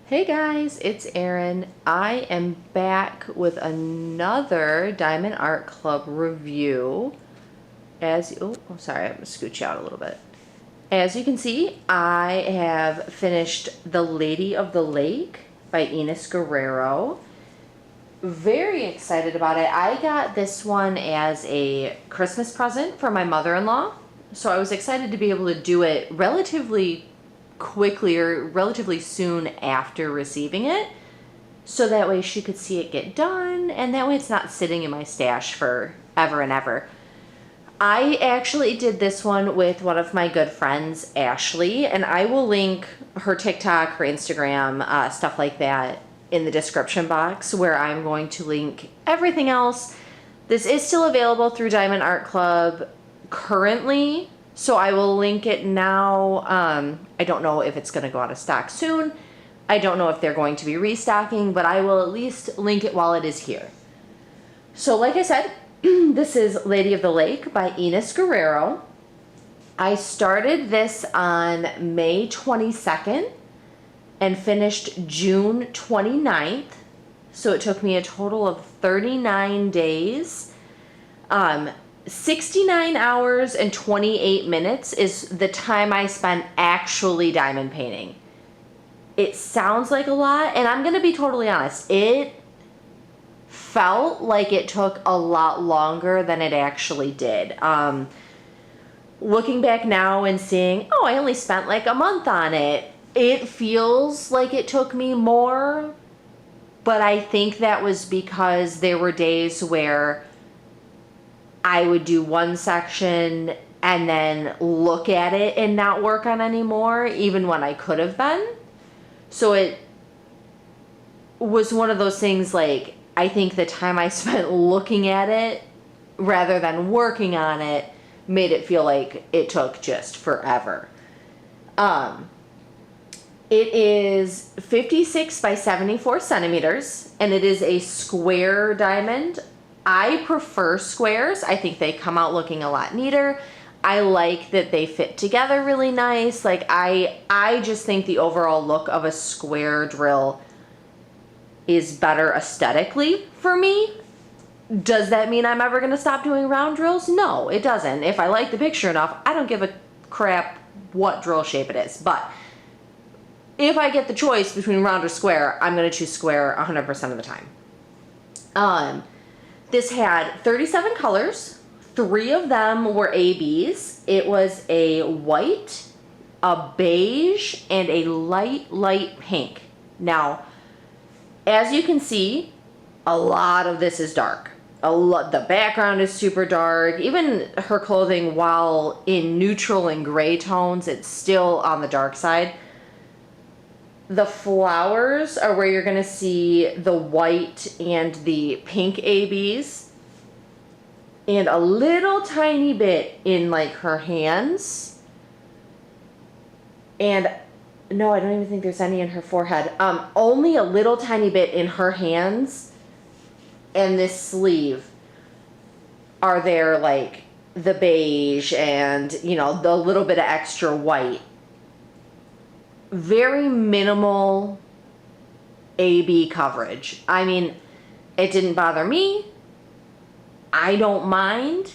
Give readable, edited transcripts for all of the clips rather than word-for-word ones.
Hey guys, it's Erin. I am back with another Diamond Art Club review. I'm sorry, I'm gonna scooch you out a little bit. As you can see, I have finished The Lady of the Lake by Ines Guerrero. Very excited about it. I got this one as a Christmas present for my mother-in-law, so I was excited to be able to do it relatively quickly or relatively soon after receiving it, so that way she could see it get done, and that way it's not sitting in my stash for ever and ever. I actually did this one with one of my good friends, Ashley, and I will link her TikTok, her Instagram, stuff like that in the description box, where I'm going to link everything else. This is still available through Diamond Art Club currently, so I will link it now. I don't know if it's going to go out of stock soon. I don't know if they're going to be restocking, but I will at least link it while it is here. So like I said, this is Lady of the Lake by Ines Guerrero. I started this on May 22nd and finished June 29th. So it took me a total of 39 days. 69 hours and 28 minutes is the time I spent actually diamond painting. It sounds like a lot, and I'm gonna be totally honest, it felt like it took a lot longer than it actually did. Looking back now and seeing, oh, I only spent like a month on it, it feels like it took me more, but I think that was because there were days where I would do one section and then look at it and not work on any more, even when I could have been. So it was one of those things, like, I think the time I spent looking at it rather than working on it made it feel like it took just forever. It is 56 by 74 centimeters, and it is a square diamond. I prefer squares. I think they come out looking a lot neater. I like that they fit together really nice. Like, I just think the overall look of a square drill is better aesthetically for me. Does that mean I'm ever gonna stop doing round drills? No, it doesn't. If I like the picture enough, I don't give a crap what drill shape it is. But if I get the choice between round or square, I'm gonna choose square 100% of the time. This had 37 colors. 3 of them were ABs. It was a white, a beige, and a light pink. Now, as you can see, a lot of this is dark. The background is super dark. Even her clothing, while in neutral and gray tones, it's still on the dark side. The flowers are where you're gonna see the white and the pink ABs, and a little tiny bit in like her hands. And no, I don't even think there's any in her forehead. Only a little tiny bit in her hands and this sleeve are there, like the beige and, you know, the little bit of extra white. Very minimal AB coverage. I mean, it didn't bother me. I don't mind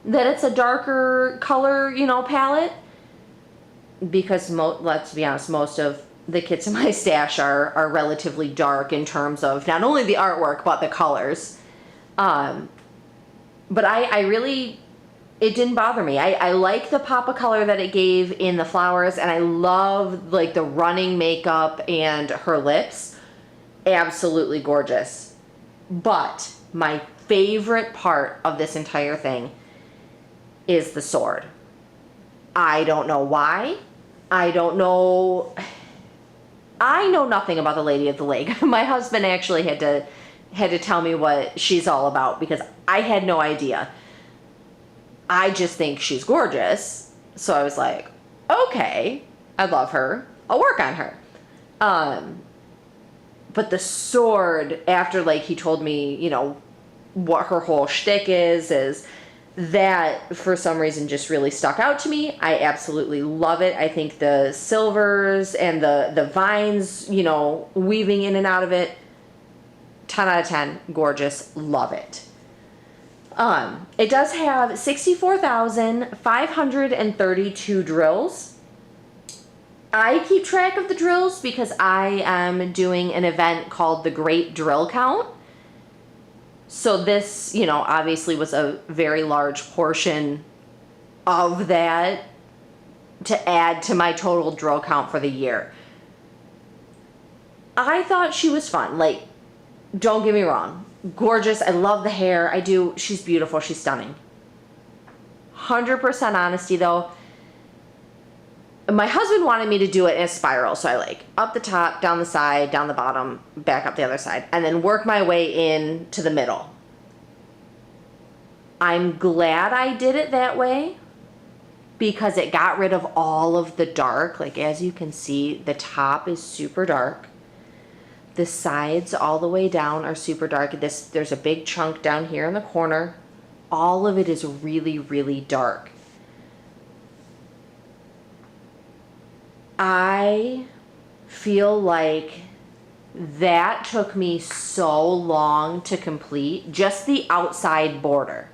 that it's a darker color, palette, because let's be honest, most of the kits in my stash are relatively dark in terms of not only the artwork but the colors. But I really, it didn't bother me. I like the pop of color that it gave in the flowers, and I love like the running makeup and her lips. Absolutely gorgeous. But my favorite part of this entire thing is the sword. I don't know why. I know nothing about the Lady of the Lake. My husband actually had to tell me what she's all about, because I had no idea. I just think she's gorgeous. So I was like, okay, I love her. I'll work on her. But the sword, after like he told me, what her whole shtick is that for some reason just really stuck out to me. I absolutely love it. I think the silvers and the vines, you know, weaving in and out of it, 10 out of 10, gorgeous, love it. It does have 64,532 drills. I keep track of the drills because I am doing an event called the Great Drill Count. So this, you know, obviously was a very large portion of that to add to my total drill count for the year. I thought she was fun. Like, don't get me wrong. Gorgeous. I love the hair. I do. She's beautiful. She's stunning. 100% honesty though. My husband wanted me to do it in a spiral. So I like up the top, down the side, down the bottom, back up the other side, and then work my way in to the middle. I'm glad I did it that way because it got rid of all of the dark. Like, as you can see, the top is super dark. The sides all the way down are super dark. There's a big chunk down here in the corner. All of it is really, really dark. I feel like that took me so long to complete, just the outside border.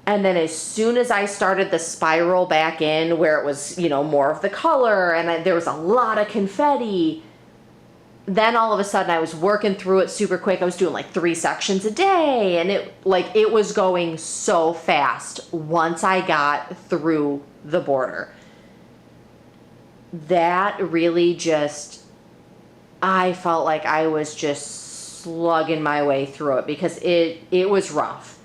And then as soon as I started the spiral back in where it was, you know, more of the color and there was a lot of confetti, then all of a sudden I was working through it super quick. I was doing like 3 sections a day, and it was going so fast once I got through the border. That really just, I felt like I was just slugging my way through it because it was rough.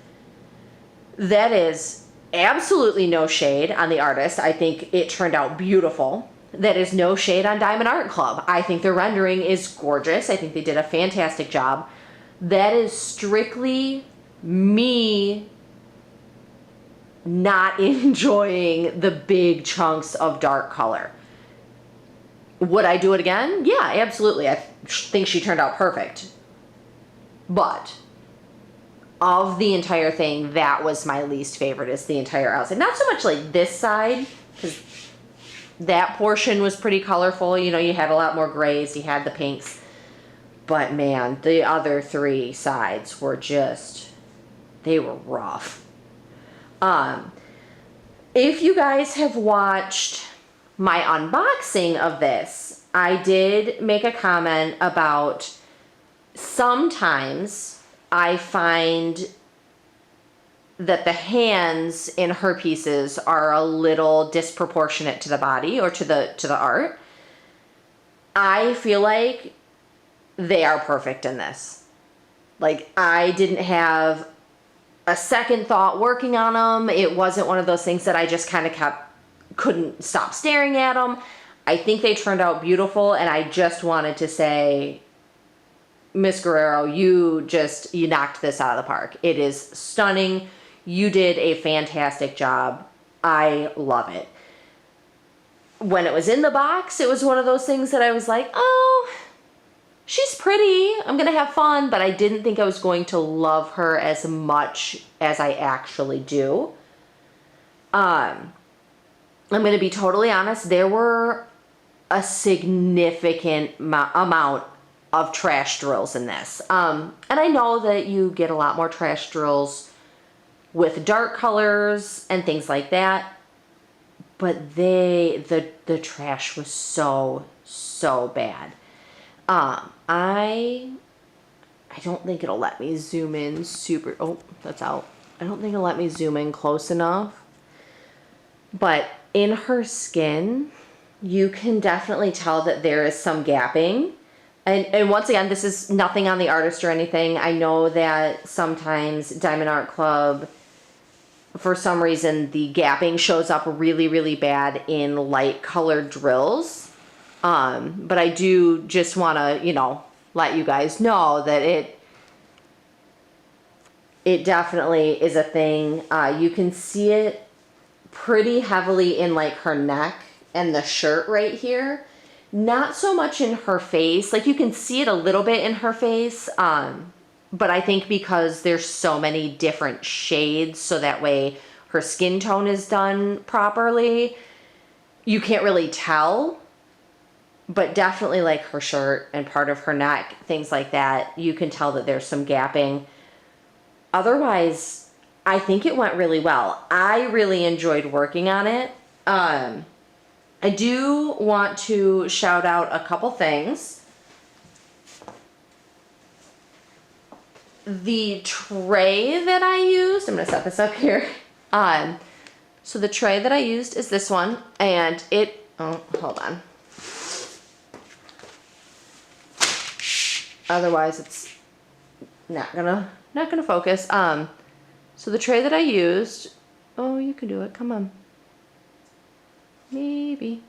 That is absolutely no shade on the artist. I think it turned out beautiful. That is no shade on Diamond Art Club. I think their rendering is gorgeous. I think they did a fantastic job. That is strictly me not enjoying the big chunks of dark color. Would I do it again? Yeah, absolutely. I think she turned out perfect. But of the entire thing, that was my least favorite, is the entire outside. Not so much like this side, because that portion was pretty colorful. You know, you had a lot more grays, you had the pinks. But man, the other 3 sides were just, they were rough. If you guys have watched my unboxing of this, I did make a comment about sometimes I find that the hands in her pieces are a little disproportionate to the body or to the art. I feel like they are perfect in this. Like, I didn't have a second thought working on them. It wasn't one of those things that I just kind of couldn't stop staring at them. I think they turned out beautiful, and I just wanted to say, Miss Guerrero, you knocked this out of the park. It is stunning. You did a fantastic job. I love it. When it was in the box, it was one of those things that I was like, oh, she's pretty. I'm going to have fun. But I didn't think I was going to love her as much as I actually do. I'm going to be totally honest. There were a significant amount of trash drills in this. And I know that you get a lot more trash drills with dark colors and things like that. But the trash was so bad. I don't think it'll let me zoom in super. Oh, that's out. I don't think it'll let me zoom in close enough. But in her skin, you can definitely tell that there is some gapping. And once again, this is nothing on the artist or anything. I know that sometimes Diamond Art Club, for some reason, the gapping shows up really, really bad in light colored drills. But I do just want to, let you guys know that it definitely is a thing. You can see it pretty heavily in like her neck and the shirt right here. Not so much in her face. Like, you can see it a little bit in her face. But I think because there's so many different shades, so that way her skin tone is done properly, you can't really tell. But definitely like her shirt and part of her neck, things like that, you can tell that there's some gapping. Otherwise, I think it went really well. I really enjoyed working on it. I do want to shout out a couple things. The tray that I used, I'm going to set this up here. So the tray that I used is this one, and oh, hold on. Otherwise it's not gonna focus. So the tray that I used, oh, you can do it, come on. Maybe.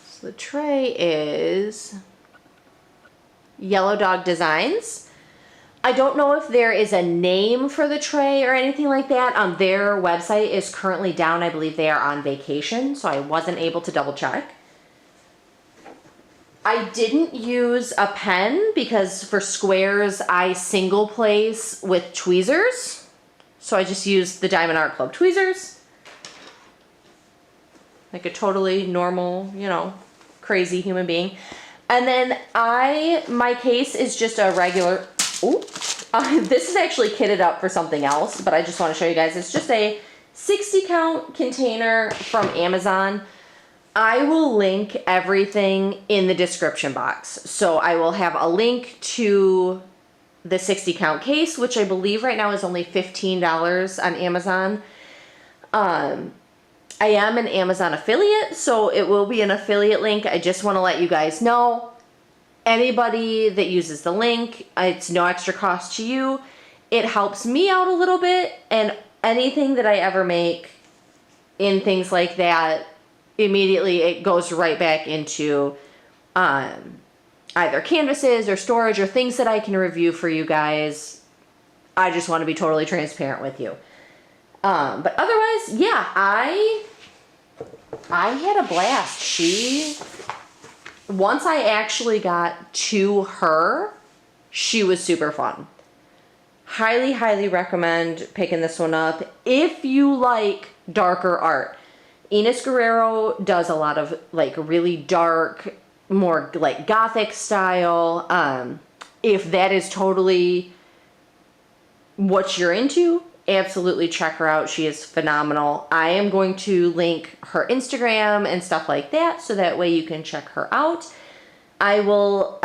So the tray is Yellow Dog Designs. I don't know if there is a name for the tray or anything like that. Their website is currently down. I believe they are on vacation, so I wasn't able to double check. I didn't use a pen because for squares I single place with tweezers. So I just used the Diamond Art Club tweezers. Like a totally normal, crazy human being. And then my case is just a regular, this is actually kitted up for something else, but I just want to show you guys. It's just a 60 count container from Amazon. I will link everything in the description box. So I will have a link to the 60 count case, which I believe right now is only $15 on Amazon. I am an Amazon affiliate, so it will be an affiliate link. I just want to let you guys know, anybody that uses the link, it's no extra cost to you. It helps me out a little bit, and anything that I ever make in things like that, immediately it goes right back into either canvases or storage or things that I can review for you guys. I just want to be totally transparent with you. But otherwise, yeah, I had a blast. Once I actually got to her, she was super fun. Highly, highly recommend picking this one up if you like darker art. Ines Guerrero does a lot of like really dark, more like gothic style. If that is totally what you're into, absolutely check her out. She is phenomenal. I am going to link her Instagram and stuff like that, so that way you can check her out. I will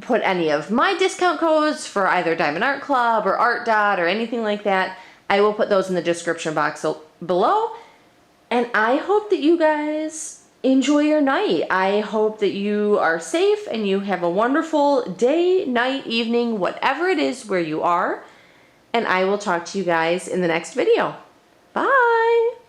put any of my discount codes for either Diamond Art Club or ArtDot or anything like that. I will put those in the description box below. And I hope that you guys enjoy your night. I hope that you are safe and you have a wonderful day, night, evening, whatever it is where you are. And I will talk to you guys in the next video. Bye!